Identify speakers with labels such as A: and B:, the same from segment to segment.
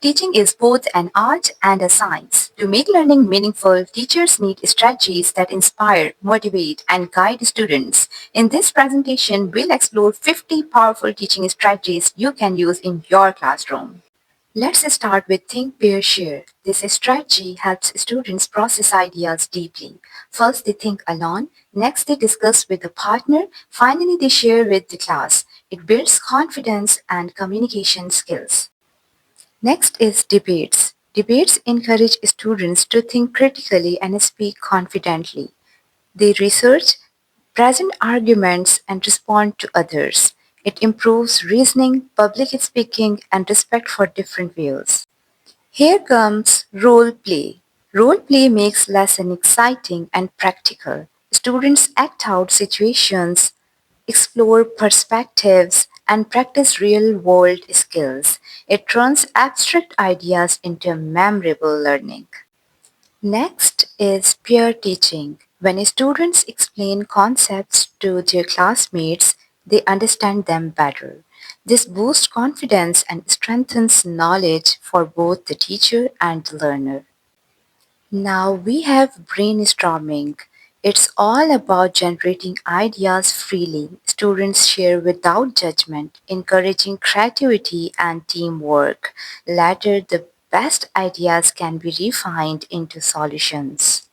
A: Teaching is both an art and a science. To make learning meaningful, teachers need strategies that inspire, motivate, and guide students. In this presentation, we'll explore 50 powerful teaching strategies you can use in your classroom. Let's start with Think, Pair, Share. This strategy helps students process ideas deeply. First, they think alone. Next, they discuss with a partner. Finally, they share with the class. It builds confidence and communication skills. Next is debates. Debates encourage students to think critically and speak confidently. They research, present arguments, and respond to others. It improves reasoning, public speaking, and respect for different views. Here comes role play. Role play makes lesson exciting and practical. Students act out situations, explore perspectives, and practice real-world skills. It turns abstract ideas into memorable learning. Next is peer teaching. When students explain concepts to their classmates, they understand them better. This boosts confidence and strengthens knowledge for both the teacher and the learner. Now we have brainstorming. It's all about generating ideas freely. Students share without judgment, encouraging creativity and teamwork. Later, the best ideas can be refined into solutions.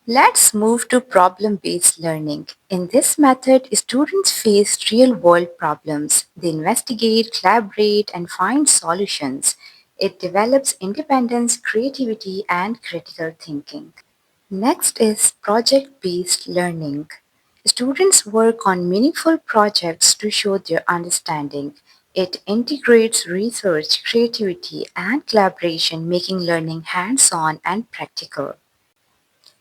A: Let's move to problem-based learning. In this method, students face real-world problems. They investigate, collaborate, and find solutions. It develops independence, creativity, and critical thinking. Next is project-based learning. Students work on meaningful projects to show their understanding. It integrates research, creativity, and collaboration, making learning hands-on and practical.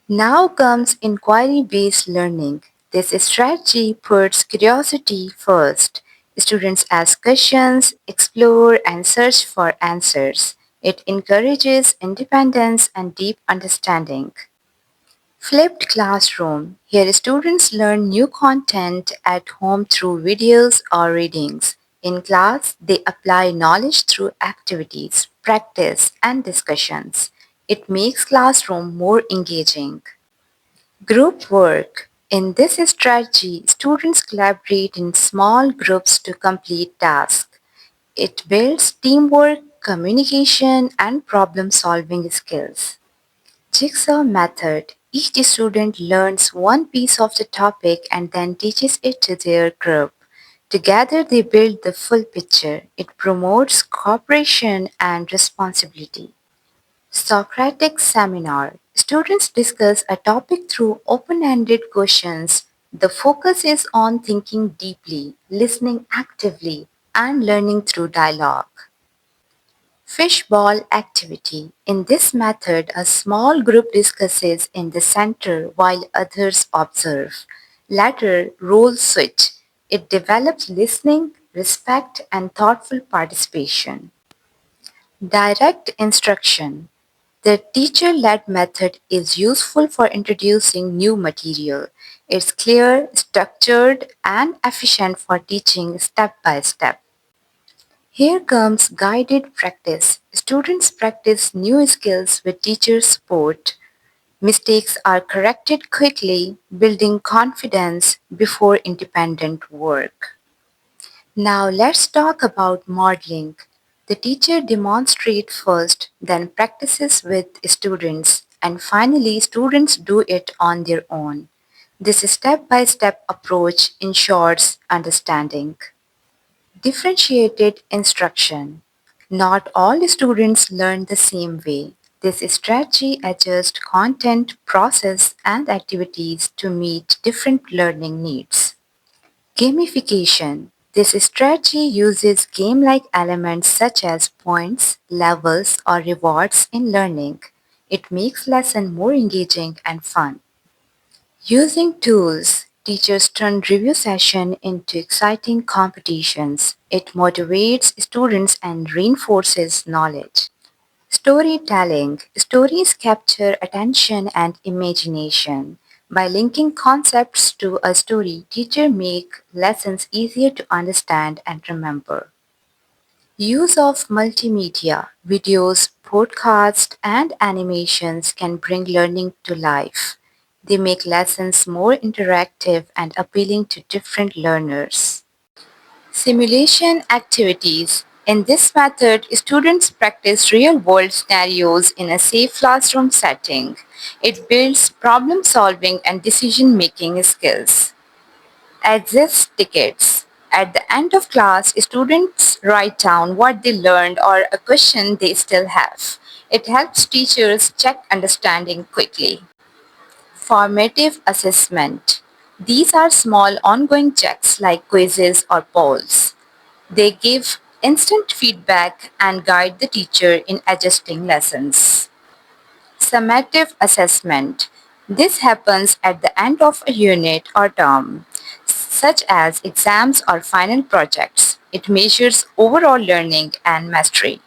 A: Now comes inquiry-based learning. This strategy puts curiosity first. Students ask questions, explore, and search for answers. It encourages independence and deep understanding. Flipped classroom. Here students learn new content at home through videos or readings. In class, they apply knowledge through activities, practice, and discussions. It makes classroom more engaging. Group work. In this strategy, students collaborate in small groups to complete tasks. It builds teamwork, communication, and problem-solving skills. Jigsaw method. Each student learns one piece of the topic and then teaches it to their group. Together they build the full picture. It promotes cooperation and responsibility. Socratic seminar. Students discuss a topic through open-ended questions. The focus is on thinking deeply, listening actively, and learning through dialogue. Fishball activity. In this method, a small group discusses in the center while others observe. Latter, role switch. It develops listening, respect, and thoughtful participation. Direct instruction. The teacher-led method is useful for introducing new material. It's clear, structured, and efficient for teaching step by step. Here comes guided practice. Students practice new skills with teacher support. Mistakes are corrected quickly, building confidence before independent work. Now let's talk about modeling. The teacher demonstrates first, then practices with students, and finally students do it on their own. This step-by-step approach ensures understanding. Differentiated instruction. Not all students learn the same way. This strategy adjusts content, process, and activities to meet different learning needs. Gamification. This strategy uses game-like elements such as points, levels, or rewards in learning. It makes lesson more engaging and fun. Using tools, teachers turn review session into exciting competitions. It motivates students and reinforces knowledge. Storytelling. Stories capture attention and imagination. By linking concepts to a story, teachers make lessons easier to understand and remember. Use of multimedia, videos, podcasts, and animations can bring learning to life. They make lessons more interactive and appealing to different learners. Simulation activities. In this method, students practice real-world scenarios in a safe classroom setting. It builds problem-solving and decision-making skills. Exit tickets. At the end of class, students write down what they learned or a question they still have. It helps teachers check understanding quickly. Formative assessment. These are small ongoing checks like quizzes or polls. They give instant feedback and guide the teacher in adjusting lessons. Summative assessment. This happens at the end of a unit or term, such as exams or final projects. It measures overall learning and mastery.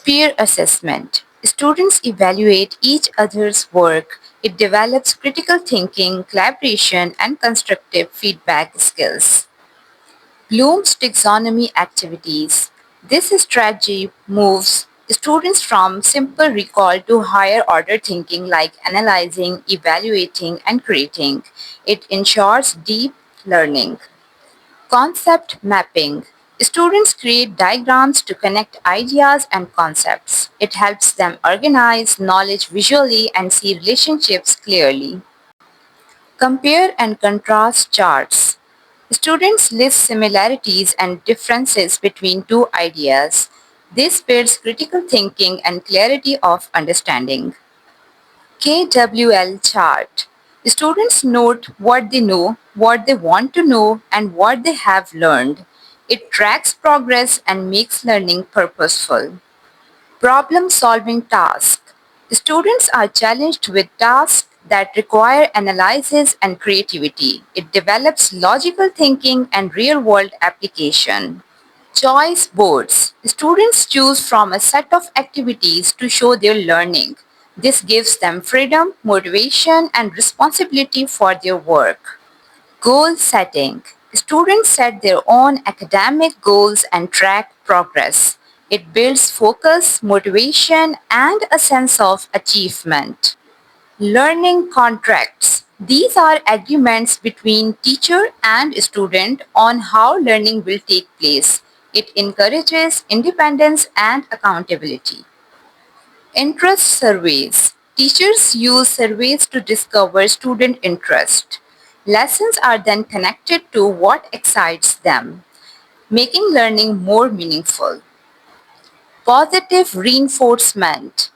A: Peer assessment. Students evaluate each other's work. It develops critical thinking, collaboration, and constructive feedback skills. Bloom's taxonomy activities. This strategy moves students from simple recall to higher order thinking like analyzing, evaluating, and creating. It ensures deep learning. Concept mapping. Students create diagrams to connect ideas and concepts. It helps them organize knowledge visually and see relationships clearly. Compare and contrast charts. Students list similarities and differences between two ideas. This builds critical thinking and clarity of understanding. KWL chart. Students note what they know, what they want to know, and what they have learned. It tracks progress and makes learning purposeful. Problem solving task. Students are challenged with tasks that require analysis and creativity. It develops logical thinking and real world application. Choice boards. Students choose from a set of activities to show their learning. This gives them freedom, motivation, and responsibility for their work. Goal setting. Students set their own academic goals and track progress. It builds focus, motivation, and a sense of achievement. Learning contracts. These are agreements between teacher and student on how learning will take place. It encourages independence and accountability. Interest surveys. Teachers use surveys to discover student interest. Lessons are then connected to what excites them, making learning more meaningful. Positive reinforcement.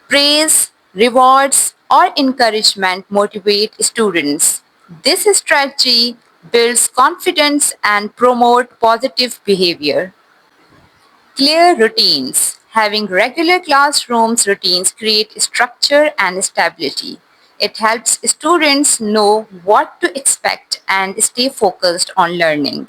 A: Praise, rewards, or encouragement motivate students. This strategy builds confidence and promote positive behavior. Clear routines. Having regular classrooms routines create structure and stability. It helps students know what to expect and stay focused on learning.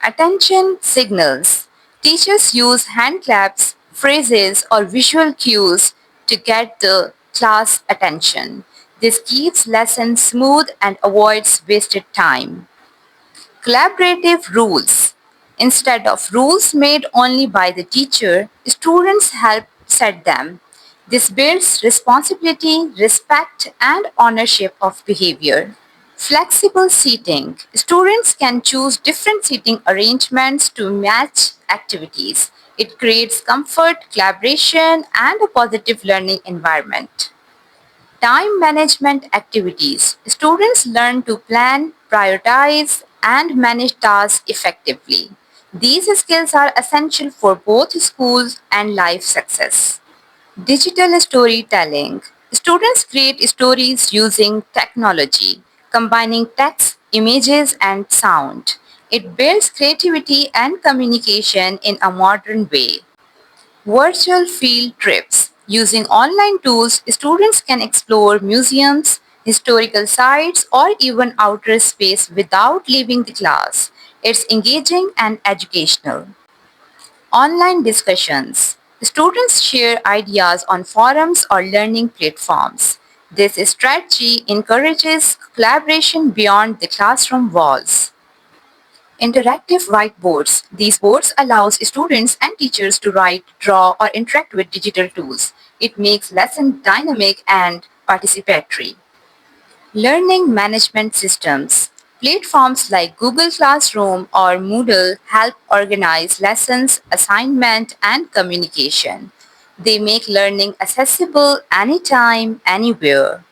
A: Attention signals. Teachers use hand claps, phrases, or visual cues to get the class attention. This keeps lessons smooth and avoids wasted time. Collaborative rules. Instead of rules made only by the teacher, students help set them. This builds responsibility, respect, and ownership of behavior. Flexible seating. Students can choose different seating arrangements to match activities. It creates comfort, collaboration, and a positive learning environment. Time management activities. Students learn to plan, prioritize, and manage tasks effectively. These skills are essential for both schools and life success. Digital storytelling. Students create stories using technology, combining text, images, and sound. It builds creativity and communication in a modern way. Virtual field trips. Using online tools, students can explore museums, historical sites, or even outer space without leaving the class. It's engaging and educational. Online discussions. Students share ideas on forums or learning platforms. This strategy encourages collaboration beyond the classroom walls. Interactive whiteboards. These boards allows students and teachers to write, draw, or interact with digital tools. It makes lesson dynamic and participatory. Learning management systems. Platforms like Google Classroom or Moodle help organize lessons, assignment, and communication. They make learning accessible anytime, anywhere.